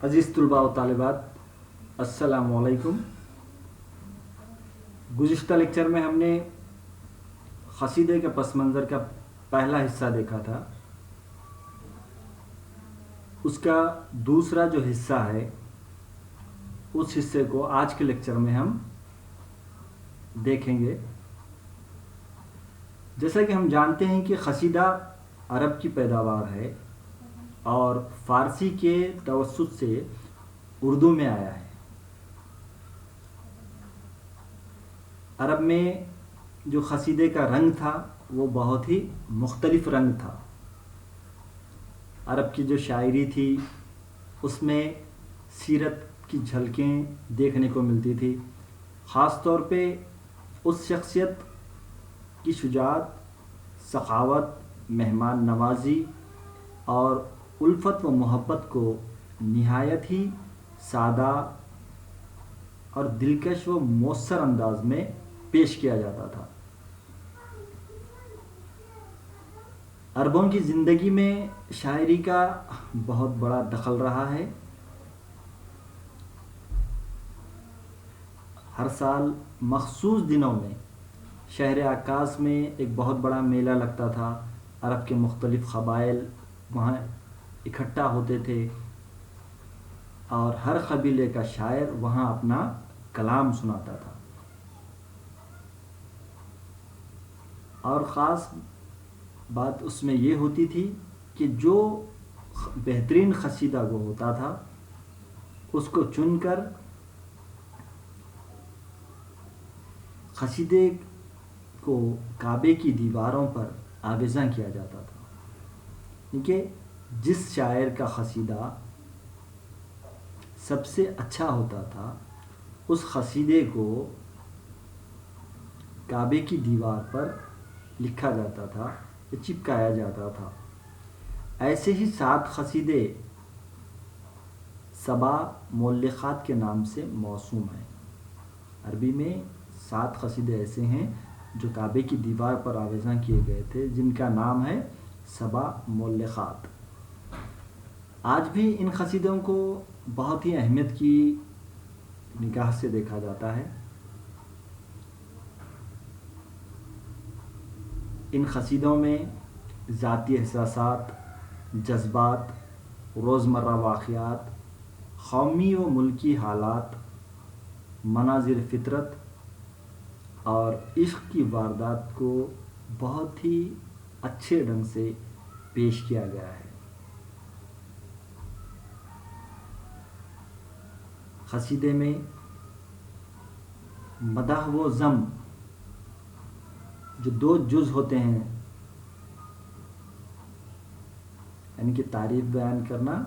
عزیز طلباء و طالبات، السلام علیکم۔ گزشتہ لیکچر میں ہم نے قصیدے کے پس منظر کا پہلا حصہ دیکھا تھا۔ اس کا دوسرا جو حصہ ہے اس حصے کو آج کے لیکچر میں ہم دیکھیں گے۔ جیسا کہ ہم جانتے ہیں کہ قصیدہ عرب کی پیداوار ہے اور فارسی کے توسط سے اردو میں آیا ہے۔ عرب میں جو قصیدے کا رنگ تھا وہ بہت ہی مختلف رنگ تھا۔ عرب کی جو شاعری تھی اس میں سیرت کی جھلکیں دیکھنے کو ملتی تھی، خاص طور پہ اس شخصیت کی شجاعت، سخاوت، مہمان نوازی اور الفت و محبت کو نہایت ہی سادہ اور دلکش و مؤثر انداز میں پیش کیا جاتا تھا۔ عربوں کی زندگی میں شاعری کا بہت بڑا دخل رہا ہے۔ ہر سال مخصوص دنوں میں شہر عکاظ میں ایک بہت بڑا میلہ لگتا تھا۔ عرب کے مختلف قبائل وہاں اکٹھا ہوتے تھے اور ہر قبیلے کا شاعر وہاں اپنا کلام سناتا تھا۔ اور خاص بات اس میں یہ ہوتی تھی کہ جو بہترین قصیدہ وہ ہوتا تھا اس کو چن کر قصیدے کو کعبے کی دیواروں پر آویزاں کیا جاتا تھا، کیونکہ جس شاعر کا قصیدہ سب سے اچھا ہوتا تھا اس قصیدے کو کعبے کی دیوار پر لکھا جاتا تھا یا چپکایا جاتا تھا۔ ایسے ہی 7 قصیدے سبع مولخات کے نام سے موسوم ہیں۔ عربی میں 7 قصیدے ایسے ہیں جو کعبے کی دیوار پر آویزاں کیے گئے تھے، جن کا نام ہے سبع مولخات۔ آج بھی ان قصیدوں کو بہت ہی اہمیت کی نگاہ سے دیکھا جاتا ہے۔ ان قصیدوں میں ذاتی احساسات، جذبات، روزمرہ واقعات، قومی و ملکی حالات، مناظر فطرت اور عشق کی واردات کو بہت ہی اچھے ڈھنگ سے پیش کیا گیا ہے۔ قصیدے میں مدح و ذم جو 2 جز ہوتے ہیں، یعنی کہ تعریف بیان کرنا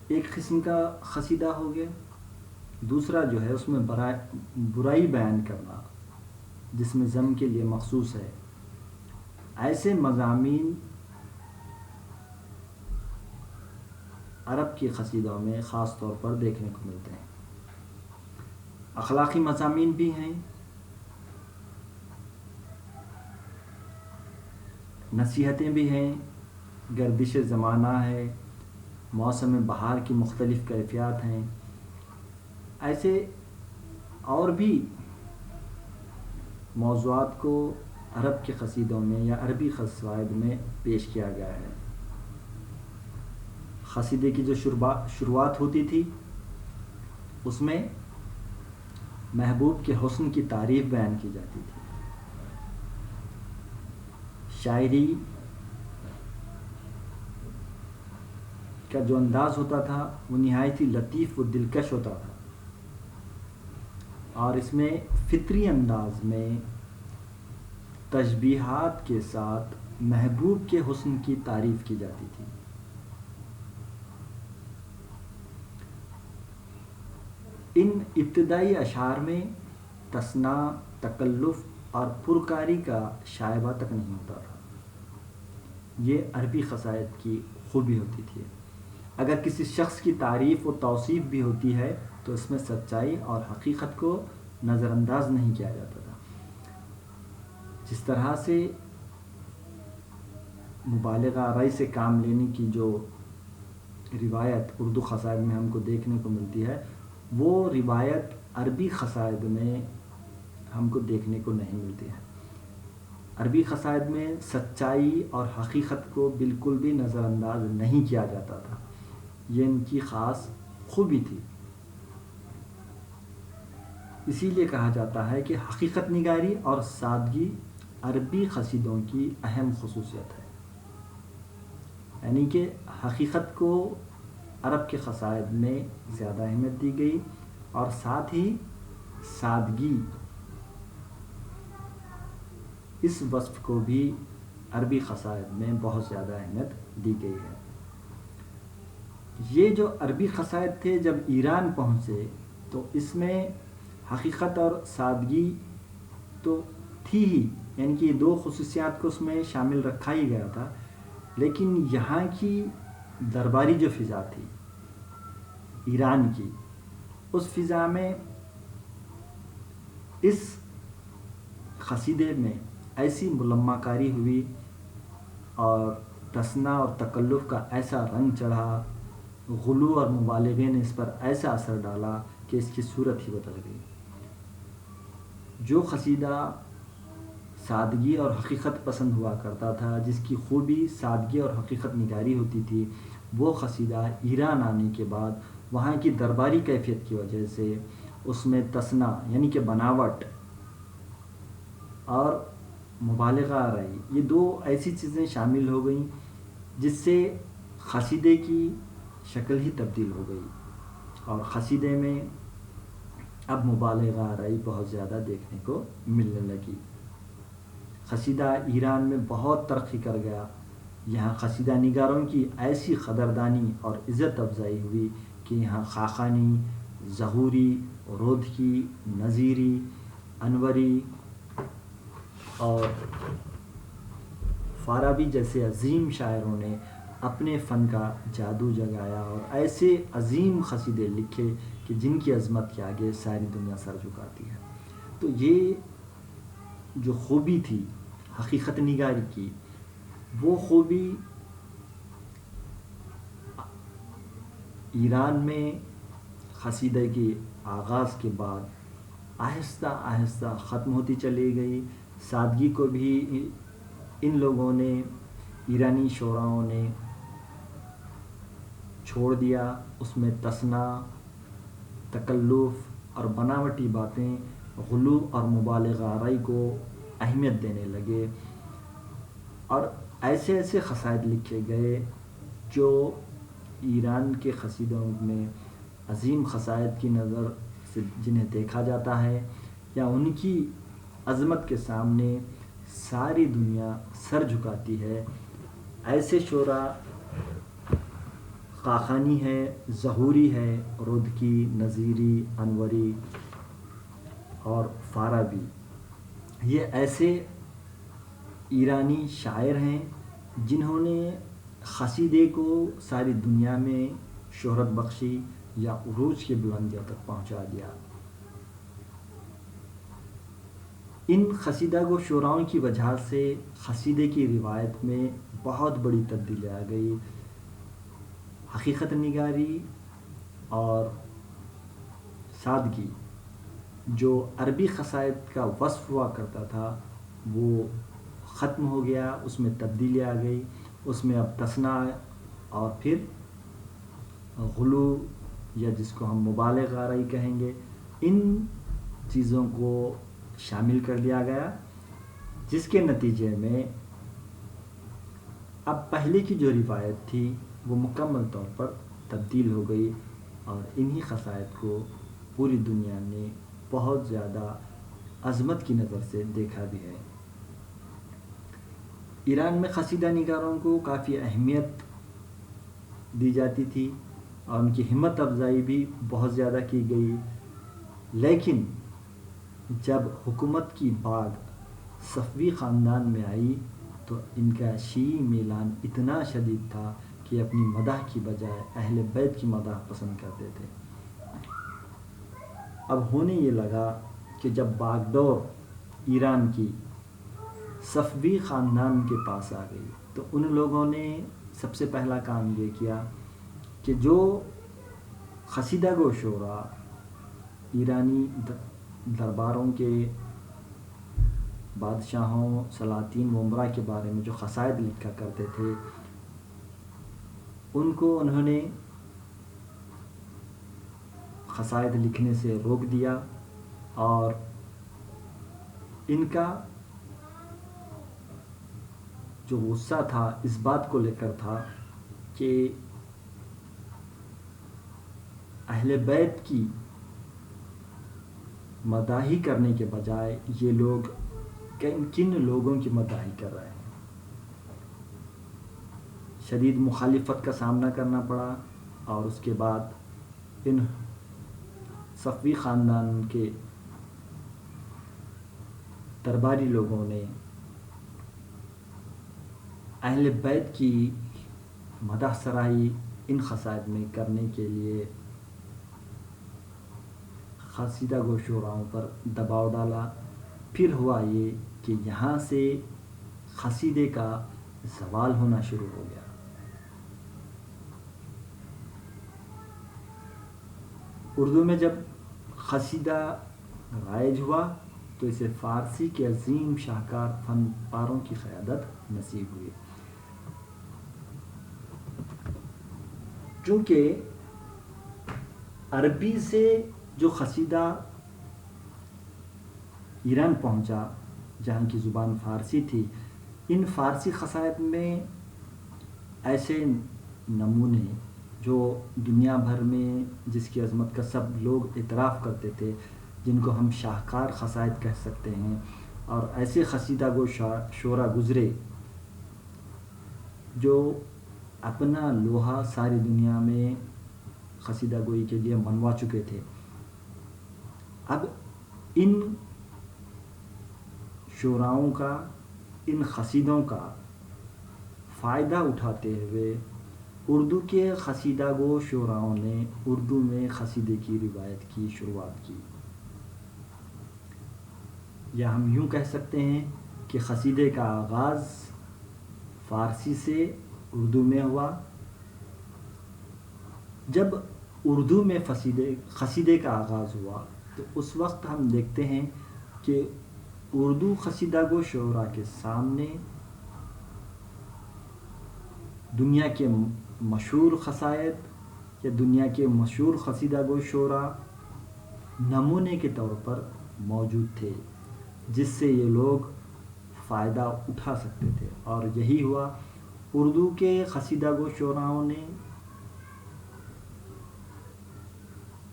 ایک قسم کا قصیدہ ہو گیا، دوسرا جو ہے اس میں برائی بیان کرنا جس میں ذم کے لیے مخصوص ہے۔ ایسے مضامین عرب کے قصیدوں میں خاص طور پر دیکھنے کو ملتے ہیں۔ اخلاقی مضامین بھی ہیں، نصیحتیں بھی ہیں، گردش زمانہ ہے، موسم بہار کی مختلف کیفیات ہیں۔ ایسے اور بھی موضوعات کو عرب کے قصیدوں میں یا عربی قصائد میں پیش کیا گیا ہے۔ قصیدے کی جو شروعات ہوتی تھی اس میں محبوب کے حسن کی تعریف بیان کی جاتی تھی۔ شاعری کا جو انداز ہوتا تھا وہ نہایت ہی لطیف و دلکش ہوتا تھا، اور اس میں فطری انداز میں تشبیہات کے ساتھ محبوب کے حسن کی تعریف کی جاتی تھی۔ ان ابتدائی اشعار میں تصنع، تکلف اور پرکاری کا شائبہ تک نہیں ہوتا تھا۔ یہ عربی قصائد کی خوبی ہوتی تھی۔ اگر کسی شخص کی تعریف و توصیف بھی ہوتی ہے تو اس میں سچائی اور حقیقت کو نظر انداز نہیں کیا جاتا تھا۔ جس طرح سے مبالغہ آرائی سے کام لینے کی جو روایت اردو قصائد میں ہم کو دیکھنے کو ملتی ہے، وہ روایت عربی قصائد میں ہم کو دیکھنے کو نہیں ملتی ہے۔ عربی قصائد میں سچائی اور حقیقت کو بالکل بھی نظر انداز نہیں کیا جاتا تھا، یہ ان کی خاص خوبی تھی۔ اسی لیے کہا جاتا ہے کہ حقیقت نگاری اور سادگی عربی قصیدوں کی اہم خصوصیت ہے، یعنی کہ حقیقت کو عرب کے قصائد میں زیادہ اہمیت دی گئی اور ساتھ ہی سادگی، اس وصف کو بھی عربی قصائد میں بہت زیادہ اہمیت دی گئی ہے۔ یہ جو عربی قصائد تھے جب ایران پہنچے تو اس میں حقیقت اور سادگی تو تھی ہی، یعنی کہ یہ دو خصوصیات کو اس میں شامل رکھا ہی گیا تھا، لیکن یہاں کی درباری جو فضا تھی ایران کی، اس فضا میں اس قصیدے میں ایسی ملمہ کاری ہوئی اور تصنع اور تکلف کا ایسا رنگ چڑھا، غلو اور مبالغے نے اس پر ایسا اثر ڈالا کہ اس کی صورت ہی بدل گئی۔ جو قصیدہ سادگی اور حقیقت پسند ہوا کرتا تھا، جس کی خوبی سادگی اور حقیقت نگاری ہوتی تھی، وہ قصیدہ ایران آنے کے بعد وہاں کی درباری کیفیت کی وجہ سے اس میں تصنع یعنی کہ بناوٹ اور مبالغہ آرائی، یہ دو ایسی چیزیں شامل ہو گئیں جس سے قصیدے کی شکل ہی تبدیل ہو گئی، اور قصیدے میں اب مبالغہ آرائی بہت زیادہ دیکھنے کو ملنے لگی۔ قصیدہ ایران میں بہت ترقی کر گیا، یہاں قصیدہ نگاروں کی ایسی قدردانی اور عزت افزائی ہوئی کہ یہاں خاقانی، ظہوری، رودکی، نظیری، انوری اور فارابی جیسے عظیم شاعروں نے اپنے فن کا جادو جگایا اور ایسے عظیم قصیدے لکھے کہ جن کی عظمت کے آگے ساری دنیا سر جھکاتی ہے۔ تو یہ جو خوبی تھی حقیقت نگاری کی، وہ خوبی ایران میں قصیدے کے آغاز کے بعد آہستہ آہستہ ختم ہوتی چلی گئی۔ سادگی کو بھی ان لوگوں نے، ایرانی شعراؤں نے چھوڑ دیا، اس میں تصنع، تکلف اور بناوٹی باتیں، غلو اور مبالغہ آرائی کو اہمیت دینے لگے، اور ایسے ایسے قصائد لکھے گئے جو ایران کے قصیدوں میں عظیم قصائد کی نظر سے جنہیں دیکھا جاتا ہے، یا ان کی عظمت کے سامنے ساری دنیا سر جھکاتی ہے۔ ایسے شعراء خاقانی ہے، ظہوری ہے، رودکی، نظیری، انوری اور فارابی، یہ ایسے ایرانی شاعر ہیں جنہوں نے قصیدے کو ساری دنیا میں شہرت بخشی یا عروج کی بلندیوں تک پہنچا دیا۔ ان قصیدہ گو شعراؤں کی وجہ سے قصیدے کی روایت میں بہت بڑی تبدیلی آ گئی۔ حقیقت نگاری اور سادگی جو عربی قصائد کا وصف ہوا کرتا تھا وہ ختم ہو گیا، اس میں تبدیلی آ گئی، اس میں اب تصنع اور پھر غلو یا جس کو ہم مبالغہ آرائی کہیں گے، ان چیزوں کو شامل کر لیا گیا، جس کے نتیجے میں اب پہلے کی جو روایت تھی وہ مکمل طور پر تبدیل ہو گئی، اور انہی قصائد کو پوری دنیا نے بہت زیادہ عظمت کی نظر سے دیکھا بھی ہے۔ ایران میں قصیدہ نگاروں کو کافی اہمیت دی جاتی تھی اور ان کی ہمت افزائی بھی بہت زیادہ کی گئی، لیکن جب حکومت کی باغ صفوی خاندان میں آئی تو ان کا شیعی میلان اتنا شدید تھا کہ اپنی مدح کی بجائے اہل بیت کی مدح پسند کرتے تھے۔ اب ہونے یہ لگا کہ جب باغ ڈور ایران کی صفوی خاندان کے پاس آ گئی تو ان لوگوں نے سب سے پہلا کام یہ کیا کہ جو قصیدہ گو شعرا ایرانی درباروں کے بادشاہوں، سلاطین و امراء کے بارے میں جو قصائد لکھا کرتے تھے، ان کو انہوں نے قصائد لکھنے سے روک دیا، اور ان کا جو غصہ تھا اس بات کو لے کر تھا کہ اہل بیت کی مداحی کرنے کے بجائے یہ لوگ کن لوگوں کی مداحی کر رہے ہیں۔ شدید مخالفت کا سامنا کرنا پڑا، اور اس کے بعد ان صفوی خاندان کے درباری لوگوں نے اہل بیت کی مدح سرائی ان قصائد میں کرنے کے لیے قصیدہ گو شعراؤں پر دباؤ ڈالا۔ پھر ہوا یہ کہ یہاں سے قصیدے کا زوال ہونا شروع ہو گیا۔ اردو میں جب قصیدہ رائج ہوا تو اسے فارسی کے عظیم شاہکار فن پاروں کی قیادت نصیب ہوئی۔ چونکہ عربی سے جو قصیدہ ایران پہنچا، جہاں کی زبان فارسی تھی، ان فارسی قصائد میں ایسے نمونے جو دنیا بھر میں جس کی عظمت کا سب لوگ اعتراف کرتے تھے، جن کو ہم شاہکار قصائد کہہ سکتے ہیں، اور ایسے قصیدہ گو شعرا گزرے جو اپنا لوہا ساری دنیا میں قصیدہ گوئی کے لیے منوا چکے تھے۔ اب ان شعراؤں کا، ان قصیدوں کا فائدہ اٹھاتے ہوئے اردو کے قصیدہ گو شعراؤں نے اردو میں قصیدے کی روایت کی شروعات کی، یا ہم یوں کہہ سکتے ہیں کہ قصیدے کا آغاز فارسی سے اردو میں ہوا۔ جب اردو میں قصیدے کا آغاز ہوا تو اس وقت ہم دیکھتے ہیں کہ اردو قصیدہ گو شعرا کے سامنے دنیا کے مشہور قصائد یا دنیا کے مشہور قصیدہ گو شعرا نمونے کے طور پر موجود تھے، جس سے یہ لوگ فائدہ اٹھا سکتے تھے، اور یہی ہوا۔ اردو کے قصیدہ گو شعراؤں نے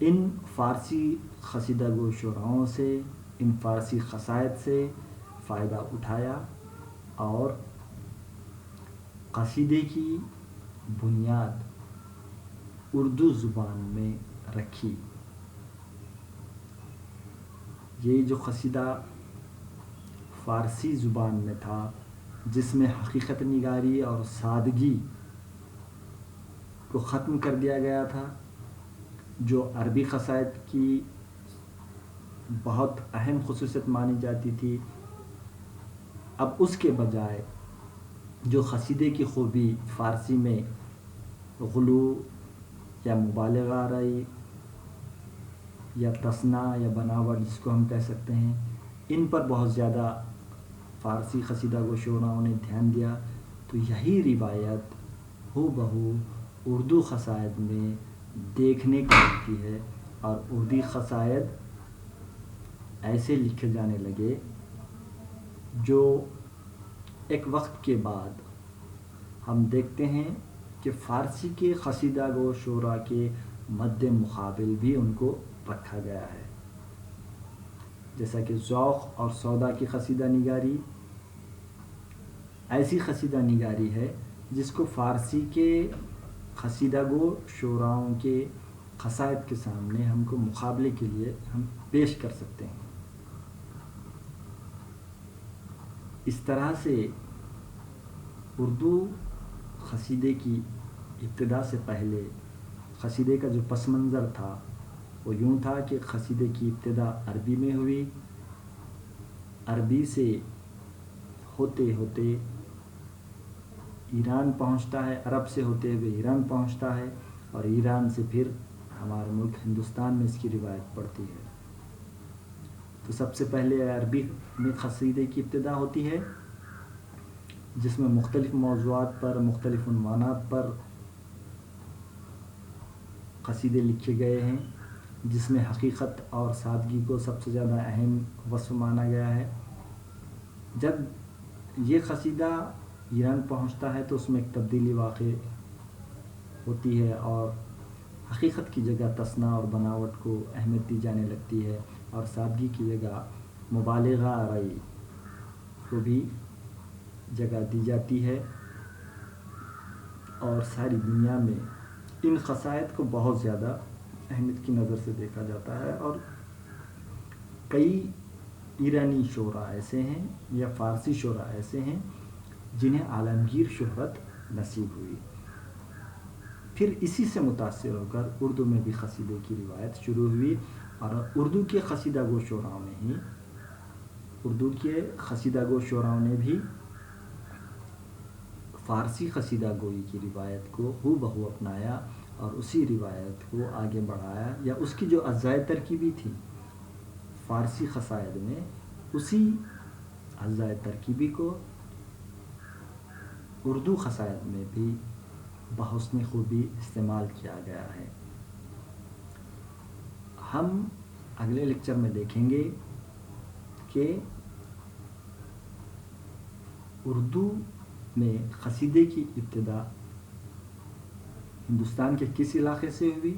ان فارسی قصیدہ گو شعراؤں سے، ان فارسی قصائد سے فائدہ اٹھایا اور قصیدے کی بنیاد اردو زبان میں رکھی۔ یہ جو قصیدہ فارسی زبان میں تھا، جس میں حقیقت نگاری اور سادگی کو ختم کر دیا گیا تھا، جو عربی قصائد کی بہت اہم خصوصیت مانی جاتی تھی، اب اس کے بجائے جو قصیدے کی خوبی فارسی میں غلو یا مبالغہ آرائی یا تصنع یا بناوٹ جس کو ہم کہہ سکتے ہیں، ان پر بہت زیادہ فارسی قصیدہ گو شعراؤں نے دھیان دیا، تو یہی روایت ہو بہو اردو قصائد میں دیکھنے کو ملتی ہے، اور اردو قصائد ایسے لکھے جانے لگے جو ایک وقت کے بعد ہم دیکھتے ہیں کہ فارسی کے قصیدہ گو شعرا کے مد مقابل بھی ان کو رکھا گیا ہے، جیسا کہ ذوق اور سودا کی قصیدہ نگاری ایسی قصیدہ نگاری ہے جس کو فارسی کے قصیدہ گو شعراؤں کے قصائد کے سامنے ہم کو مقابلے کے لیے ہم پیش کر سکتے ہیں۔ اس طرح سے اردو قصیدے کی ابتدا سے پہلے قصیدے کا جو پس منظر تھا وہ یوں تھا کہ قصیدے کی ابتدا عربی میں ہوئی، عربی سے ہوتے ہوتے ایران پہنچتا ہے، عرب سے ہوتے ہوئے ایران پہنچتا ہے، اور ایران سے پھر ہمارے ملک ہندوستان میں اس کی روایت پڑتی ہے۔ تو سب سے پہلے عربی میں قصیدے کی ابتدا ہوتی ہے، جس میں مختلف موضوعات پر، مختلف عنوانات پر قصیدے لکھے گئے ہیں، جس میں حقیقت اور سادگی کو سب سے زیادہ اہم وصف مانا گیا ہے۔ جب یہ قصیدہ ایران پہنچتا ہے تو اس میں ایک تبدیلی واقع ہوتی ہے، اور حقیقت کی جگہ تصنع اور بناوٹ کو اہمیت دی جانے لگتی ہے، اور سادگی کی جگہ مبالغہ آرائی کو بھی جگہ دی جاتی ہے، اور ساری دنیا میں ان قصائد کو بہت زیادہ اہمیت کی نظر سے دیکھا جاتا ہے۔ اور کئی ایرانی شعراء ایسے ہیں یا فارسی شعراء ایسے ہیں جنہیں عالمگیر شہرت نصیب ہوئی۔ پھر اسی سے متاثر ہو کر اردو میں بھی قصیدے کی روایت شروع ہوئی، اور اردو کے قصیدہ گو شعراؤں نے بھی فارسی قصیدہ گوئی کی روایت کو ہو بہو اپنایا، اور اسی روایت کو آگے بڑھایا، یا اس کی جو اجزائے ترکیبی تھی فارسی قصائد میں، اسی اجزائے ترکیبی کو اردو قصائد میں بھی بحسن خوبی استعمال کیا گیا ہے۔ ہم اگلے لیکچر میں دیکھیں گے کہ اردو میں قصیدے کی ابتدا ہندوستان کے کس علاقے سے ہوئی،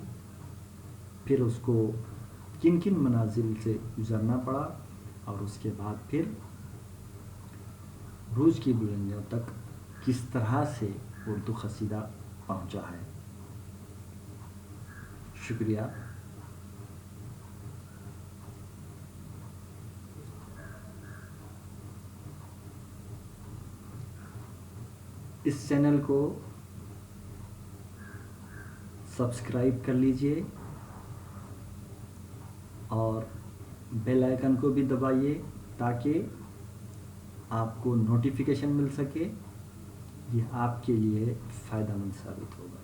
پھر اس کو کن کن منازل سے گزرنا پڑا، اور اس کے بعد پھر عروج کی بلندیوں تک کس طرح سے اردو قصیدہ پہنچا ہے۔ شکریہ۔ اس چینل کو سبسکرائب کر لیجئے، اور بیل آئیکن کو بھی دبائیے تاکہ آپ کو نوٹیفیکیشن مل سکے۔ یہ آپ کے لیے فائدہ مند ثابت ہوگا۔